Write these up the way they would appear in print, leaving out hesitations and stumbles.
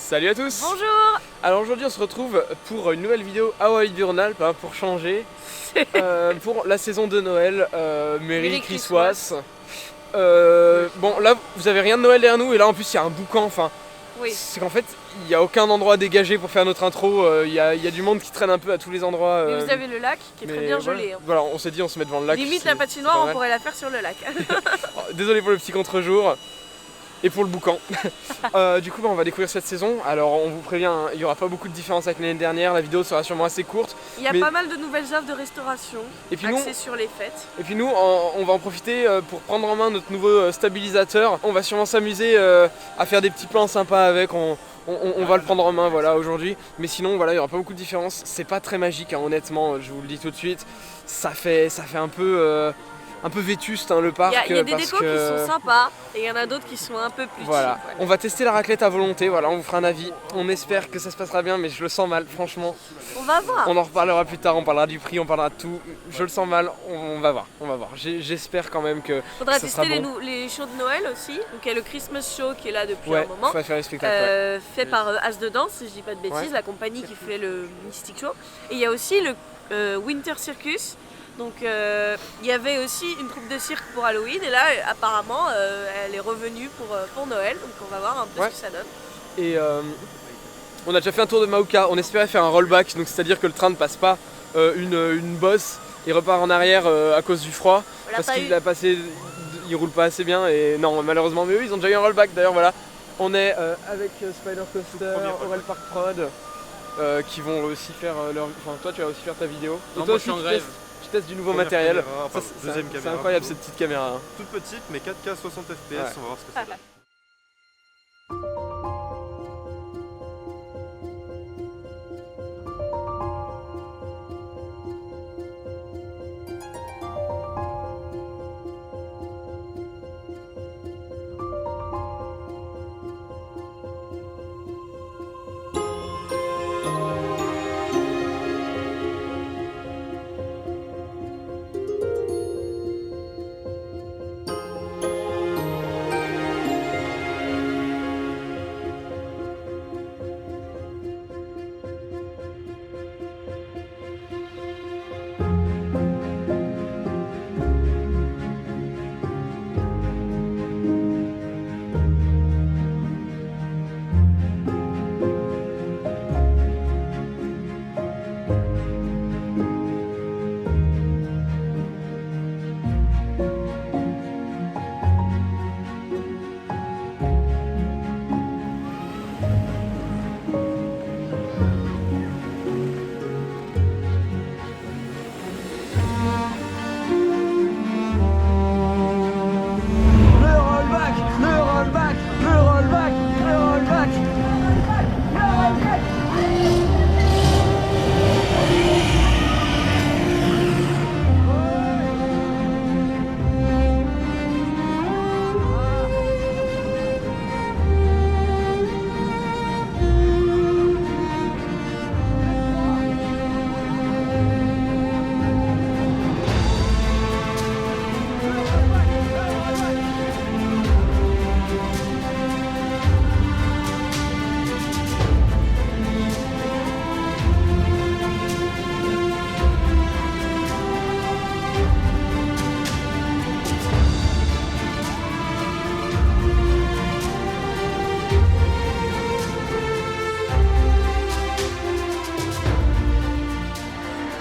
Salut à tous. Bonjour. Alors aujourd'hui on se retrouve pour une nouvelle vidéo à Walid-Burnalp pour changer pour la saison de Noël Merry Christmas. Bon là vous avez rien de Noël derrière nous et là en plus il y a un boucan, enfin oui. C'est qu'en fait il n'y a aucun endroit dégagé pour faire notre intro, il y a du monde qui traîne un peu à tous les endroits. Mais vous avez le lac qui est très bien gelé. Hein. Voilà, on s'est dit on se met devant le lac. Limite la patinoire on pourrait la faire sur le lac. Désolé pour le petit contre-jour. Et pour le boucan. Du coup on va découvrir cette saison. Alors on vous prévient, hein, il n'y aura pas beaucoup de différence avec l'année dernière, la vidéo sera sûrement assez courte. Il y a pas mal de nouvelles offres de restauration axées sur les fêtes. Et puis nous on va en profiter pour prendre en main notre nouveau stabilisateur. On va sûrement s'amuser à faire des petits plans sympas avec, on va le prendre en main voilà, aujourd'hui. Mais sinon voilà, il n'y aura pas beaucoup de différence. C'est pas très magique hein, honnêtement, je vous le dis tout de suite. Ça fait un peu vétuste hein, le parc. Il y a des décos qui sont sympas et il y en a d'autres qui sont un peu plus cheap. Voilà. On va tester la raclette à volonté, voilà, on vous fera un avis. On espère que ça se passera bien mais je le sens mal franchement. On va voir. On en reparlera plus tard, on parlera du prix, on parlera de tout. Je le sens mal, on va voir. J'espère quand même que faudra ça sera tester bon. les shows de Noël aussi. Donc il y a le Christmas Show qui est là depuis un moment. Ouais, faire les spectacles. Fait par As de Danse, si je dis pas de bêtises, la compagnie qui fait le Mystic Show. Et il y a aussi le Winter Circus. Donc il y avait aussi une troupe de cirque pour Halloween et là apparemment elle est revenue pour Noël, donc on va voir un peu ce que ça donne. Et on a déjà fait un tour de Mauka, on espérait faire un rollback, donc c'est à dire que le train ne passe pas une bosse et repart en arrière à cause du froid, parce qu'il roule pas assez bien et non malheureusement, mais eux ils ont déjà eu un rollback d'ailleurs voilà. On est avec Spider Coaster, Aurel Park Prod qui vont aussi faire leur... Enfin toi tu vas aussi faire ta vidéo. Non, et toi moi, aussi je suis en grève. Tu testes du nouveau matériel. Deuxième caméra. C'est incroyable cette petite caméra. Hein. Toute petite mais 4K 60 FPS, on va voir ce que ça donne.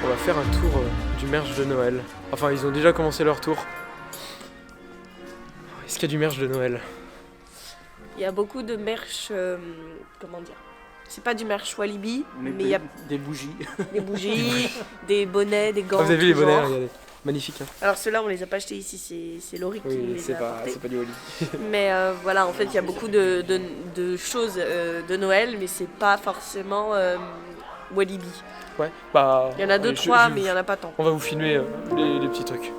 On va faire un tour du merch de Noël. Enfin, ils ont déjà commencé leur tour. Est-ce qu'il y a du merch de Noël? Il y a beaucoup de merch, comment dire, c'est pas du merch Walibi, mais il y a des bougies. Des bougies, des bonnets, des gants. Vous avez vu les bonnets, genre. regardez. Magnifique. Hein. Alors ceux-là on les a pas achetés ici, c'est Laurie qui les a apportés. C'est pas du Walibi. Mais voilà, en fait il y a beaucoup de choses de Noël, mais c'est pas forcément Walibi. Ouais, bah... Il y en a 2-3, mais il y en a pas tant. On va vous filmer les petits trucs.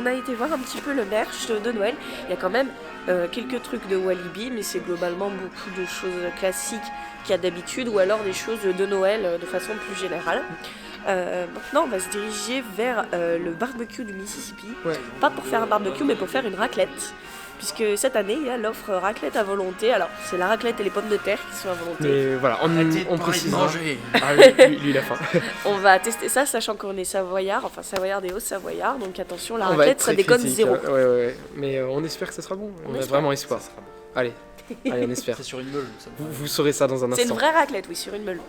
on a été voir un petit peu le merch de Noël. Il y a quand même quelques trucs de Walibi, mais c'est globalement beaucoup de choses classiques qu'il y a d'habitude, ou alors des choses de Noël de façon plus générale. Maintenant, on va se diriger vers le barbecue du Mississippi. Ouais. Pas pour faire un barbecue, mais pour faire une raclette. Puisque cette année, il y a l'offre raclette à volonté. Alors, c'est la raclette et les pommes de terre qui sont à volonté. Mais voilà, on précise. Ah, lui, il a faim. On va tester ça, sachant qu'on est savoyard, enfin savoyard et Haut-Savoyard. Donc attention, la On va être raclette, très ça déconne critique, zéro. Ouais. Mais on espère que ça sera bon. On a vraiment espoir. Allez, on espère. C'est sur une meule. Vous saurez ça dans un C'est une instant. vraie raclette, oui, sur une meule.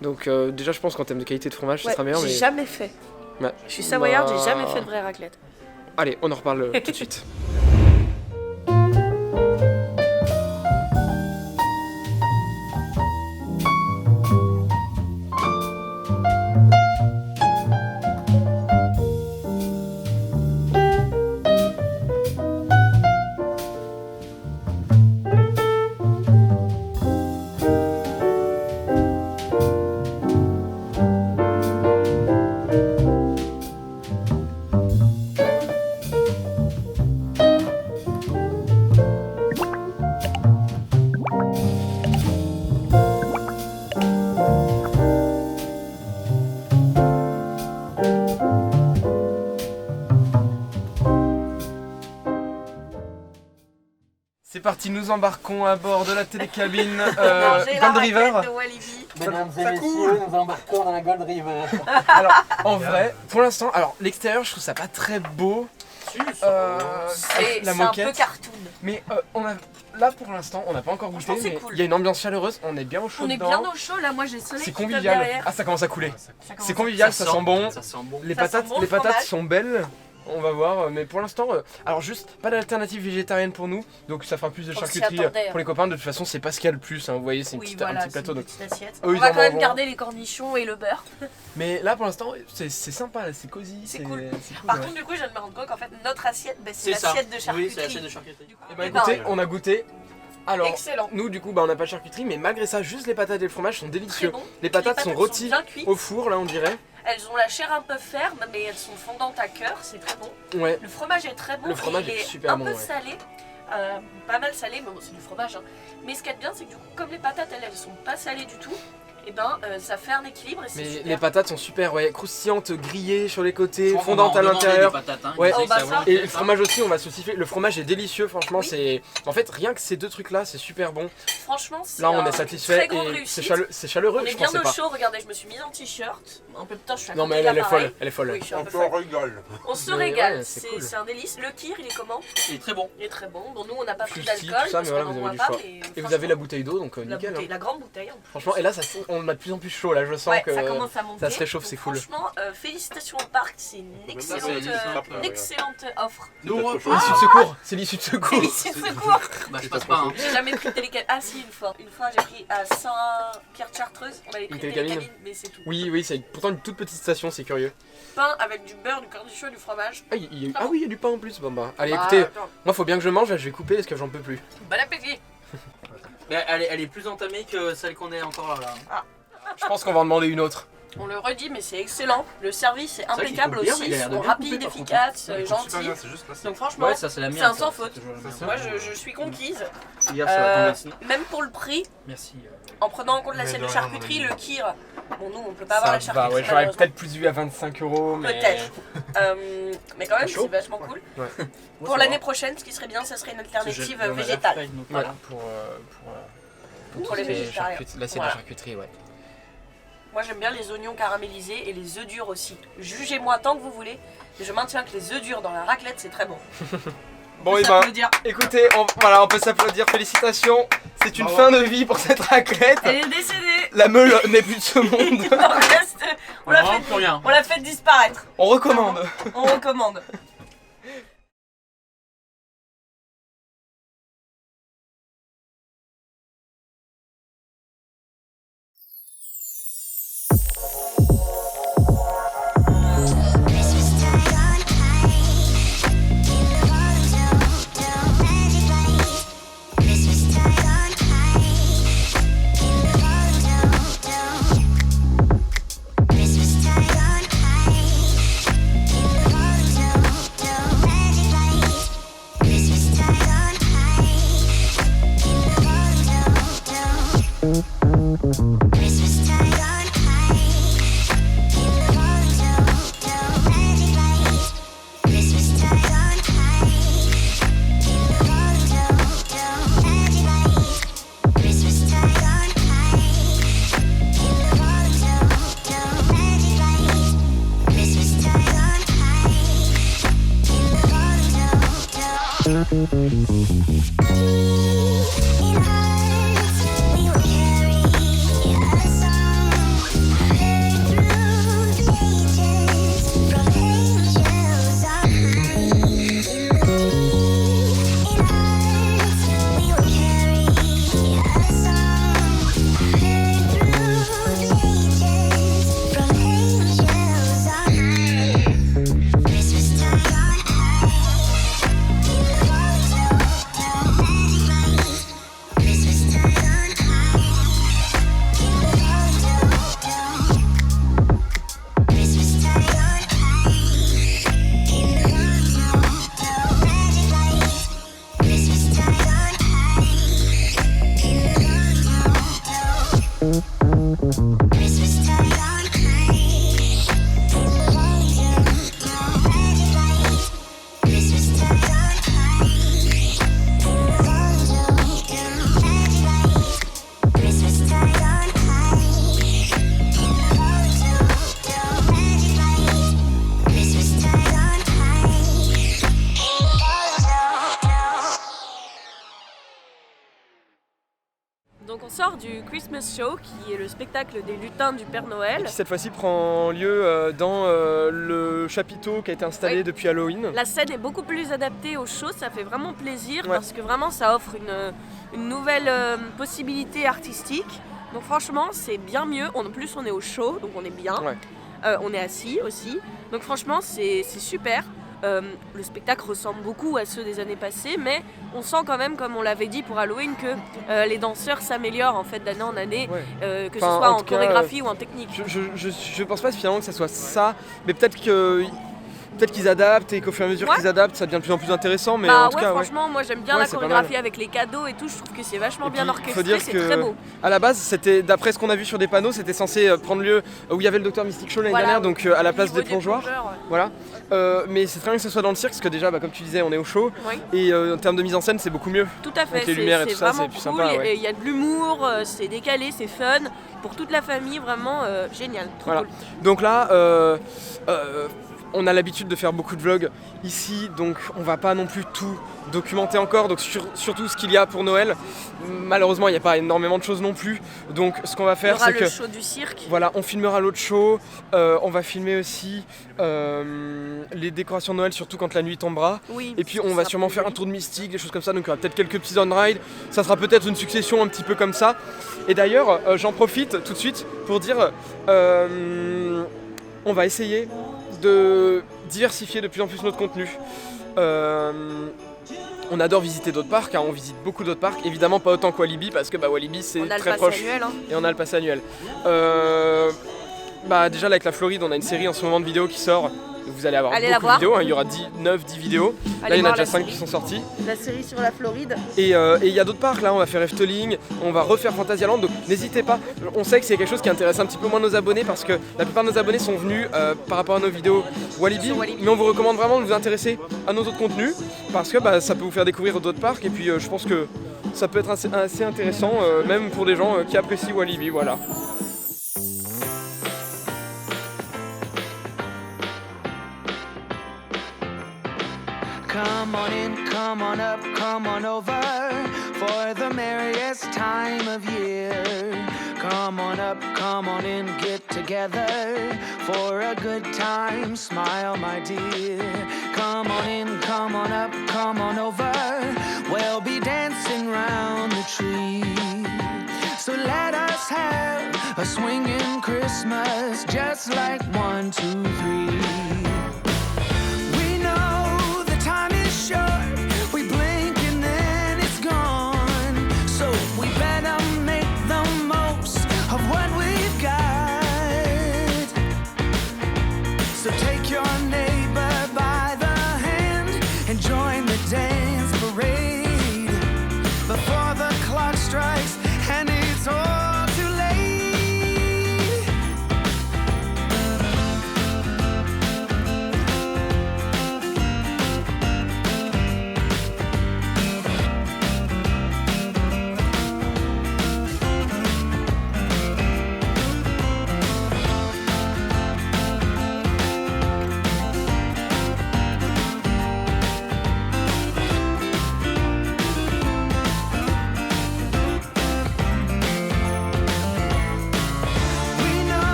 Donc déjà, je pense qu'en termes de qualité de fromage, ça Ouais, sera meilleur. j'ai Mais jamais fait. Ouais. Je suis savoyarde, Bah. j'ai jamais fait de vraie raclette. Allez, on en reparle tout de suite. C'est parti, nous embarquons à bord de la télécabine Manger la Gold River. raclette de Walibi. Mesdames et messieurs, nous embarquons dans la Gold River. Alors, en vrai, pour l'instant, alors l'extérieur, je trouve ça pas très beau. C'est la un moquette. peu cartoon. Mais là pour l'instant, on n'a pas encore goûté, Franchement, c'est mais cool. il y a une ambiance chaleureuse, on est bien au chaud On est dedans. bien au chaud, là, moi j'ai le soleil C'est qui tape convivial. derrière. Ah, ça commence à couler. Ça commence C'est à- convivial, ça sent bon. Ça sent bon. Les Ça patates, sent bon le les patates fromage. sont belles. On va voir, mais pour l'instant, alors juste pas d'alternative végétarienne pour nous, donc ça fera plus de On s'y charcuterie attendait, pour les copains. De toute façon, c'est pas ce qu'il y a le plus, hein. Vous voyez, c'est un petit plateau. une Donc. petite assiette. Eux, On ils va en quand même mangeront. garder les cornichons et le beurre. Mais là pour l'instant, c'est sympa, c'est cosy. C'est cool. C'est cool, Par ouais. contre, du coup, je viens de me rendre compte qu'en fait, notre assiette, c'est ça. l'assiette de charcuterie. Oui, c'est l'assiette de charcuterie. Du coup, Eh ben, eh écoutez, ben, on a goûté. Alors, excellent. nous du coup, on n'a pas de charcuterie, mais malgré ça, juste les patates et le fromage sont Très délicieux. bon. Les patates sont rôties bien cuites. au four, là on dirait. Elles ont la chair un peu ferme, mais elles sont fondantes à cœur, c'est très bon. Ouais. Le fromage est très bon. Le fromage et il est super un bon, peu ouais. salé. Pas mal salé, mais bon, c'est du fromage. Hein. Mais ce qu'il y a de bien, c'est que du coup, comme les patates, elles sont pas salées du tout, et ben ça fait un équilibre et c'est Mais super. les patates sont super, ouais, croustillantes, grillées sur les côtés, Franchement, fondantes on à va en demander l'intérieur. des patates, hein. Ouais. Il sait Oh, que bah ça ça. va. Et le fromage aussi, on va se siffler. Le fromage est délicieux, franchement, Oui. c'est. En fait, rien que ces deux trucs-là, c'est super bon. Franchement, c'est Là, on un- est une satisfait très grande et réussite. c'est chaleureux, On est je bien pensais au pas. chaud, regardez, je me suis mise en t-shirt. Un peu putain, je suis à Non, côté mais de elle est l'appareil. folle, elle est folle. Oui, je suis un On peu se folle. régale. On se Mais régale, ouais, c'est c'est cool. c'est un délice. Le kir, il est comment? Il est très bon. Il est très bon. Bon, nous, on n'a pas pris Fruity, d'alcool tout ça, parce mais voilà, qu'on vous n'en avez boit du pas. choix. Mais Et vous avez la bouteille d'eau, donc la nickel. bouteille, Hein. la grande bouteille en plus. Franchement, et là, on a de plus en plus chaud, là, je sens Ouais, que. ça commence à monter. ça se réchauffe, Donc c'est cool. Franchement, félicitations au parc, c'est une excellente offre. Nous, on trop C'est l'issue de secours, c'est l'issue de secours. Félicitations de secours. Bah, je passe pas. Hein. J'ai jamais pris de télécabine. Ah si, une fois. Une fois, j'ai pris à Saint-Pierre-de-Chartreuse. On avait pris Une une télécabine télécabine, mais c'est tout. Oui, c'est pourtant une toute petite station, c'est curieux. Pain avec du beurre, du cornichon et du fromage. Ah, ah oui, il y a du pain en plus. Bon bah, allez, Bah, écoutez, attends. moi faut bien que je mange, là, je vais couper parce que j'en peux plus. Bon appétit. Mais elle est plus entamée que celle qu'on est encore là. Je pense qu'on va en demander une autre. On le redit, mais c'est excellent. Le service est vrai qu'il impeccable coupe bien, aussi. mais il a l'air Ils de sont bien rapides, couper, par contre. efficaces, Il coupe super gentils. bien, c'est juste là. Donc franchement, Ouais, ça c'est la mienne. c'est un ça, sans c'est faute. toujours la mienne. Moi je suis conquise. Hier, ça va tomber sinon. Même pour le prix, Merci. en prenant en compte l'assiette de de rien, charcuterie, mon ami. le kir. Bon, nous on peut pas avoir la Ça charcuterie. va, ouais, j'aurais malheureusement. peut-être plus vu à 25 €, mais. Peut-être. Mais quand même, Chaud. c'est vachement cool. Ouais. Pour l'année prochaine, ce qui serait bien, ça serait une alternative végétale. Voilà, Pour les végétariens. L'assiette Voilà. de charcuterie, ouais. Moi j'aime bien les oignons caramélisés et les œufs durs aussi. Jugez-moi tant que vous voulez, mais je maintiens que les œufs durs dans la raclette c'est très bon. Bon, On et peut ben, s'applaudir. écoutez, on peut s'applaudir, félicitations. C'est une fin de vie pour cette raclette. Elle est décédée. La meule n'est plus de ce monde. Il en reste. On l'a fait, plus rien. on l'a fait disparaître. On recommande. On recommande. Christmas tide on high, in the falling snow, magic light. Christmas tide on high, in the falling snow. Christmas tide on high, in the falling snow, Donc on sort du Christmas Show qui est le spectacle des lutins du Père Noël. Et qui cette fois-ci prend lieu dans le chapiteau qui a été installé depuis Halloween. La scène est beaucoup plus adaptée au show, ça fait vraiment plaisir parce que vraiment ça offre une nouvelle possibilité artistique. Donc franchement c'est bien mieux, en plus on est au show donc on est bien, on est assis aussi. Donc franchement c'est super. Le spectacle ressemble beaucoup à ceux des années passées, mais on sent quand même, comme on l'avait dit pour Halloween, que les danseurs s'améliorent en fait d'année en année, que ce soit en chorégraphie ou en technique. Je pense pas finalement que ça soit ça, mais peut-être qu'ils adaptent et qu'au fur et à mesure qu'ils adaptent, ça devient de plus en plus intéressant. Mais en tout cas, franchement, moi j'aime bien la chorégraphie avec les cadeaux et tout. Je trouve que c'est vachement bien orchestré, c'est très beau. À la base, c'était, d'après ce qu'on a vu sur des panneaux, c'était censé prendre lieu où il y avait le Dr Mystic Show l'année dernière, donc à la place des plongeoires. Voilà. Mais c'est très bien que ce soit dans le cirque, parce que déjà, comme tu disais, on est au show. Et en termes de mise en scène, c'est beaucoup mieux. Tout à fait. Avec les lumières et tout ça, c'est plus cool, sympa. Il y a de l'humour, c'est décalé, c'est fun. Pour toute la famille, vraiment génial. Trop cool. Donc là, on a l'habitude de faire beaucoup de vlogs ici, donc on va pas non plus tout documenter encore, donc surtout ce qu'il y a pour Noël. Malheureusement, il n'y a pas énormément de choses non plus, donc ce qu'on va faire, c'est que... Il y aura le show du cirque. Voilà, on filmera l'autre show, on va filmer aussi les décorations de Noël, surtout quand la nuit tombera. Oui, et puis on va sûrement faire un tour de mystique, des choses comme ça, donc il y aura peut-être quelques petits on-ride. Ça sera peut-être une succession un petit peu comme ça. Et d'ailleurs, j'en profite tout de suite pour dire, on va essayer de diversifier de plus en plus notre contenu. On adore visiter d'autres parcs, on visite beaucoup d'autres parcs, évidemment pas autant que Walibi parce que Walibi c'est très proche annuel, et on a le pass annuel. Déjà là, avec la Floride, on a une série en ce moment de vidéos qui sort. Vous allez avoir beaucoup de vidéos, il y aura 9-10 vidéos. Là il y en a déjà 5 qui sont sorties. La série sur la Floride. Et il y a d'autres parcs, là on va faire Efteling, on va refaire Fantasyland, donc n'hésitez pas. On sait que c'est quelque chose qui intéresse un petit peu moins nos abonnés parce que la plupart de nos abonnés sont venus par rapport à nos vidéos Walibi. Mais on vous recommande vraiment de vous intéresser à nos autres contenus parce que ça peut vous faire découvrir d'autres parcs et puis je pense que ça peut être assez intéressant même pour des gens qui apprécient Walibi, voilà. Come on in, come on up, come on over for the merriest time of year. Come on up, come on in, get together for a good time. Smile, my dear. Come on in, come on up, come on over. We'll be dancing round the tree. So let us have a swinging Christmas, just like 1, 2, 3. Short, we blink and then it's gone. So we better make the most of what we've got. So take your neighbor by the hand and join the dance parade before the clock strikes and it's all too late.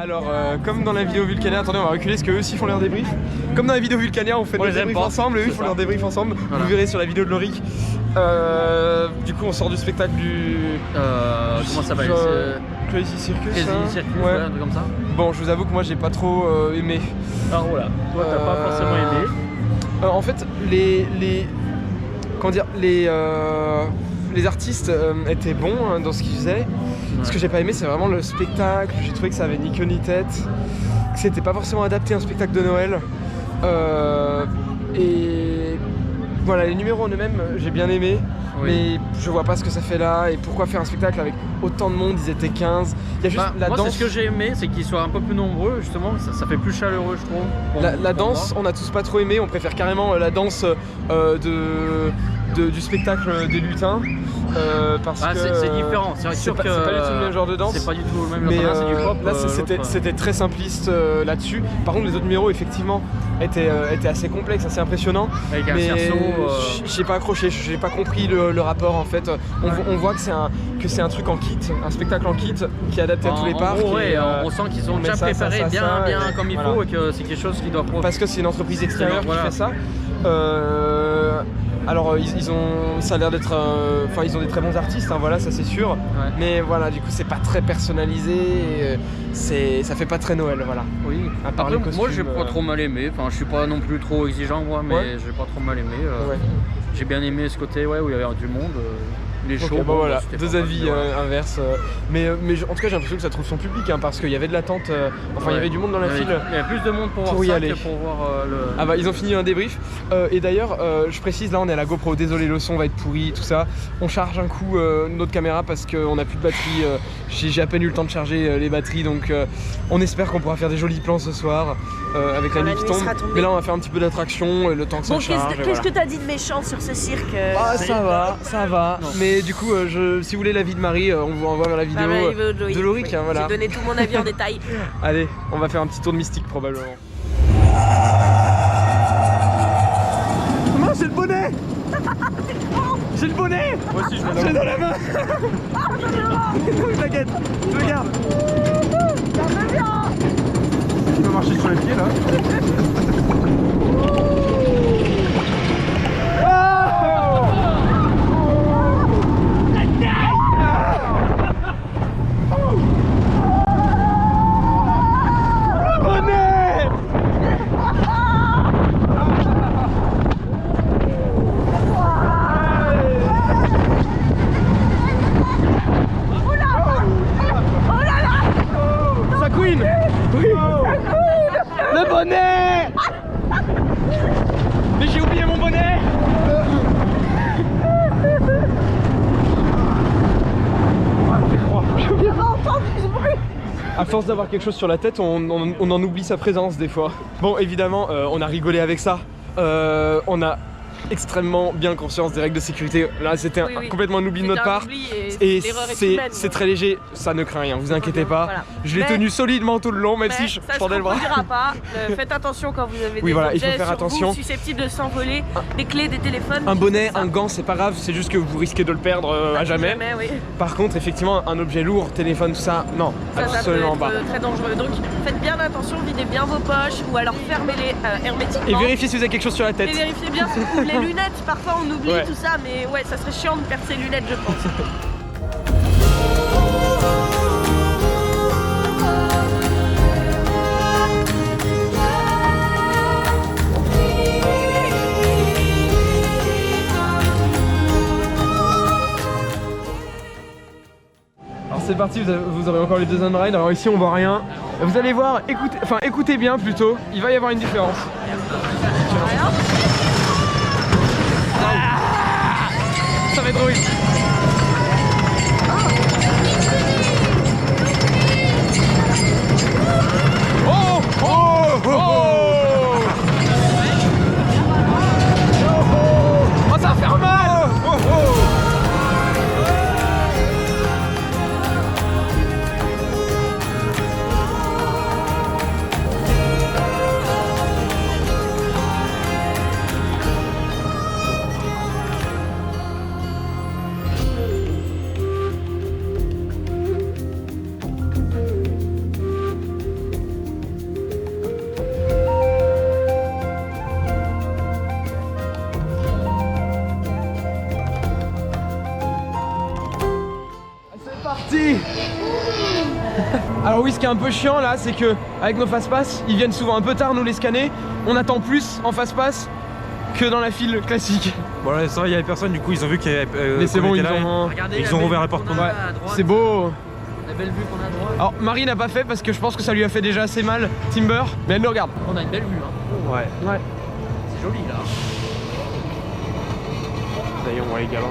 Alors, comme dans la vidéo Vulcania, attendez, on va reculer parce qu'eux aussi font leur débrief. Comme dans la vidéo Vulcania, on fait nos débriefs ensemble, eux ils font leur débrief ensemble. Voilà. Vous verrez sur la vidéo de Loric. Du coup, on sort du spectacle du. Comment ça va Crazy Circus. Crazy Circus, ouais, un truc comme ça. Bon, je vous avoue que moi j'ai pas trop aimé. Alors voilà, toi t'as pas forcément aimé. En fait, comment dire, les artistes étaient bons dans ce qu'ils faisaient. Ce que j'ai pas aimé, c'est vraiment le spectacle. J'ai trouvé que ça avait ni queue ni tête, que c'était pas forcément adapté à un spectacle de Noël. Et voilà, les numéros en eux-mêmes, j'ai bien aimé. Mais je vois pas ce que ça fait là et pourquoi faire un spectacle avec autant de monde, ils étaient 15. Il y a juste la danse. Moi, c'est ce que j'ai aimé, c'est qu'ils soient un peu plus nombreux, justement, ça fait plus chaleureux, je trouve. La danse, on a tous pas trop aimé, on préfère carrément la danse du spectacle des lutins. Parce que c'est différent, c'est sûr que c'est pas du tout le même genre de danse. C'est pas du tout le même genre de danse, c'est du pop. Là, c'était très simpliste là-dessus. Par contre, les autres numéros, effectivement, étaient assez complexes, assez impressionnants. Avec un mais cerceau. J'ai pas accroché, j'ai pas compris le rapport en fait. On voit que c'est un truc en kit, un spectacle en kit qui est adapté à tous les parcs. On sent qu'ils ont déjà préparé bien comme il faut et que c'est quelque chose qui doit parce que c'est une entreprise extérieure qui fait ça. Alors ça a l'air d'être, ils ont des très bons artistes, hein, voilà, ça c'est sûr. Mais voilà, du coup c'est pas très personnalisé, ça fait pas très Noël, voilà. Oui. À part les costumes, moi j'ai pas trop mal aimé, enfin je suis pas non plus trop exigeant moi, mais j'ai pas trop mal aimé. J'ai bien aimé ce côté où il y avait du monde. Les shows, voilà, deux avis inverses. Mais en tout cas j'ai l'impression que ça trouve son public parce qu'il y avait de l'attente, il y avait du monde dans la file. Il y a plus de monde pour voir y ça aller. que pour voir le... Ah bah ils ont fini un débrief. Et d'ailleurs je précise, là on est à la GoPro, désolé le son va être pourri, tout ça. On charge un coup notre caméra parce qu'on n'a plus de batterie. J'ai à peine eu le temps de charger les batteries, donc on espère qu'on pourra faire des jolis plans ce soir avec la nuit qui tombe. Mais là on va faire un petit peu d'attraction, le temps que ça charge. Qu'est-ce que t'as dit de méchant sur ce cirque Ça va. Mais du coup, si vous voulez l'avis de Marie, on vous renvoie vers la vidéo de Loric. Voilà. J'ai donné tout mon avis en détail. Allez, on va faire un petit tour de mystique probablement. Comment j'ai le bonnet? J'ai le bonnet. Moi aussi je l'ai dans la main. T'inquiète, je regarde. Tu peux marcher sur les pieds là. Le bonnet. Mais j'ai oublié mon bonnet. À force d'avoir quelque chose sur la tête, on en oublie sa présence des fois. Bon, évidemment, on a rigolé avec ça. On a extrêmement bien conscience des règles de sécurité. Là, c'était complètement un oubli de notre part. Et c'est très léger, ça ne craint rien, vous inquiétez pas. Voilà. Je l'ai tenu solidement tout le long, même si je tendais le bras. Ça ne se reproduira pas. Faites attention quand vous avez des il objets faut faire attention. susceptibles de s'envoler, des clés, des téléphones. Un bonnet, un gant, c'est pas grave, c'est juste que vous risquez de le perdre à jamais. Par contre, effectivement, un objet lourd, téléphone, tout ça, non, absolument pas. Ça peut être très dangereux. Donc faites bien attention, videz bien vos poches ou alors fermez-les hermétiquement. Et vérifiez si vous avez quelque chose sur la tête. Et vérifiez bien les lunettes, parfois on oublie tout ça, mais ça serait chiant de perdre ses lunettes, je pense. Alors c'est parti, vous aurez encore les deux on ride. Alors ici on voit rien. Vous allez voir, écoutez bien plutôt, il va y avoir une différence. Ça va être drôle. Oh, ça va faire mal. parti. Alors oui, ce qui est un peu chiant là, c'est que avec nos fast-pass, ils viennent souvent un peu tard nous les scanner. On attend plus en fast-pass que dans la file classique. Bon là ça va, il y avait personne, du coup ils ont vu qu'il y avait mais c'est bon, ils ont ouvert la porte pour nous. Ouais, c'est beau. La belle vue qu'on a à droite. Alors Marie n'a pas fait parce que je pense que ça lui a fait déjà assez mal, Timber, mais elle nous regarde. On a une belle vue hein. Ouais. C'est joli là. Ça y est, on voit les galants.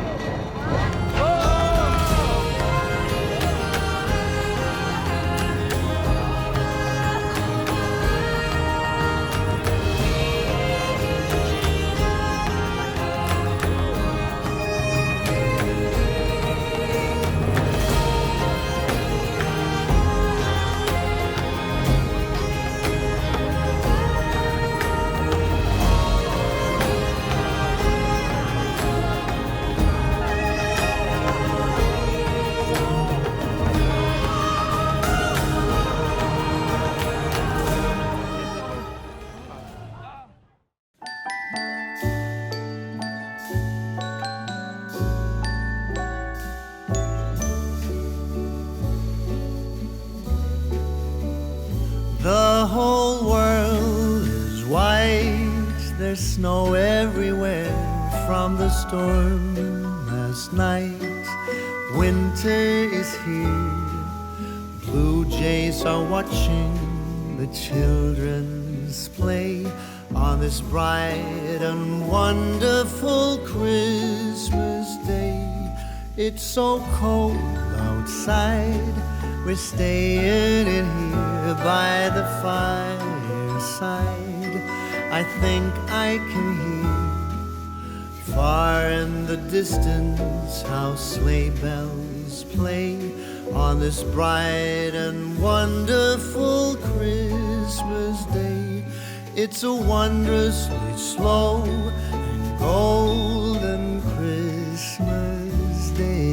The whole world is white, there's snow everywhere from the storm last night. Winter is here, blue jays are watching the children's play on this bright and wonderful Christmas day. It's so cold outside, we're staying in here by the fireside. I think I can hear far in the distance how sleigh bells play on this bright and wonderful Christmas day. It's a wondrously slow and golden Christmas day.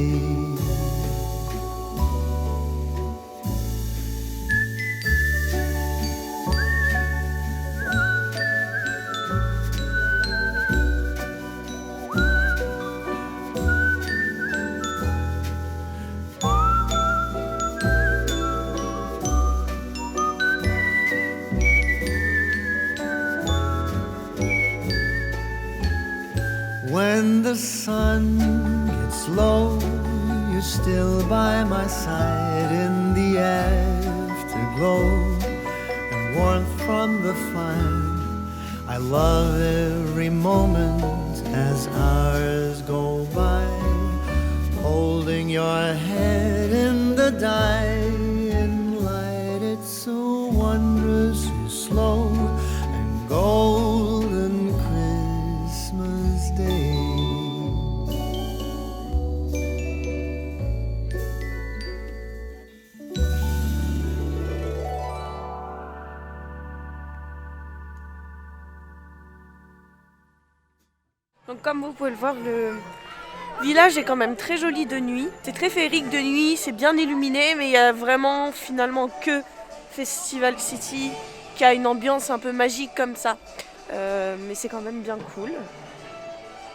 When the sun gets low, you're still by my side in the afterglow and warmth from the fire. I love every moment as hours go by, holding your head in the dying light. It's so wondrously slow and golden Christmas Day. Donc comme vous pouvez le voir, le village est quand même très joli de nuit. C'est très féerique de nuit, c'est bien illuminé, mais il y a vraiment finalement que Festival City qui a une ambiance un peu magique comme ça. Mais c'est quand même bien cool.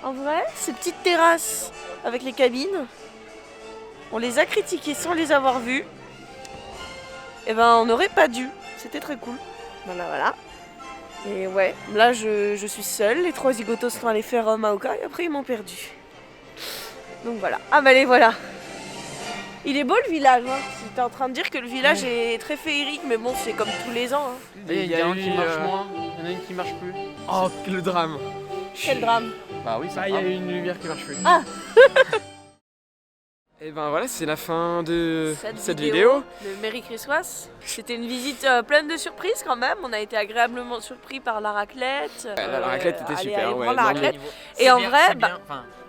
En vrai, ces petites terrasses avec les cabines, on les a critiquées sans les avoir vues. Et ben on n'aurait pas dû, c'était très cool. Voilà. Et ouais, là je suis seule, les 3 zigotos sont allés faire Maoka et après ils m'ont perdu. Donc voilà, ah bah les voilà. Il est beau le village, hein. T'es en train de dire que le village est très féerique, mais bon c'est comme tous les ans. Hein. Il y a une qui marche moins, il y en a une qui marche plus. Oh, le drame. Quel drame. Bah oui, il y a une lumière qui marche plus. Ah. Et ben voilà, c'est la fin de cette vidéo. De Merry Christmas. C'était une visite pleine de surprises quand même. On a été agréablement surpris par la raclette. La raclette était super, ouais. La raclette. Et en vrai,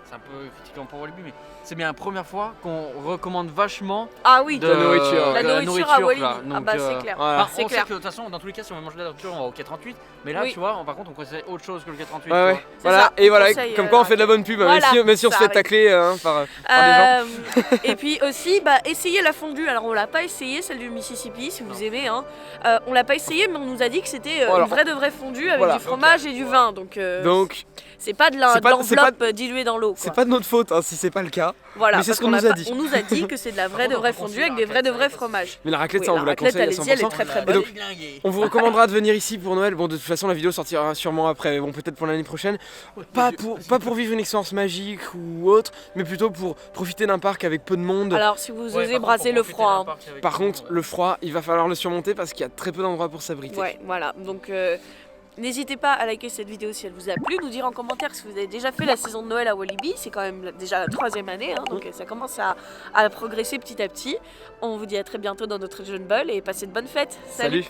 c'est un peu fatigant pour le début, mais c'est bien la première fois qu'on recommande vachement de la nourriture. La nourriture à Walid. Donc, ah bah c'est clair. Voilà. On sait que de toute façon, dans tous les cas, si on veut manger de la nourriture, on va au 438. Mais là, tu vois, par contre, on conseille autre chose que le 438. Ouais. Voilà, et voilà, comme quoi on fait de la bonne pub, même si on se fait tacler par des gens. Et puis aussi, essayez la fondue. Alors on l'a pas essayé, celle du Mississippi, si vous aimez. Hein. On l'a pas essayé, mais on nous a dit que c'était une vraie fondue avec du fromage et du vin. Donc c'est pas de l'enveloppe diluée dans l'eau. C'est pas de notre faute hein, si c'est pas le cas. Voilà, mais c'est ce qu'on nous a dit. On nous a dit que c'est de la vraie de vraie fondue avec des vrais de vrais fromages. Mais la raclette, ça on vous la conseille à 100%. Elle est très très bonne. Donc, on vous recommandera de venir ici pour Noël. Bon, de toute façon, la vidéo sortira sûrement après. Bon, peut-être pour l'année prochaine. Pas pour vivre une expérience magique ou autre, mais plutôt pour profiter d'un parc avec peu de monde. Alors, si vous osez brasser le froid. Hein. Par contre, le froid, il va falloir le surmonter parce qu'il y a très peu d'endroits pour s'abriter. Ouais, voilà. Donc, n'hésitez pas à liker cette vidéo si elle vous a plu, nous dire en commentaire si vous avez déjà fait la saison de Noël à Walibi. C'est quand même déjà la 3e année, hein, donc ça commence à progresser petit à petit. On vous dit à très bientôt dans notre Jeune Ball et passez de bonnes fêtes. Salut.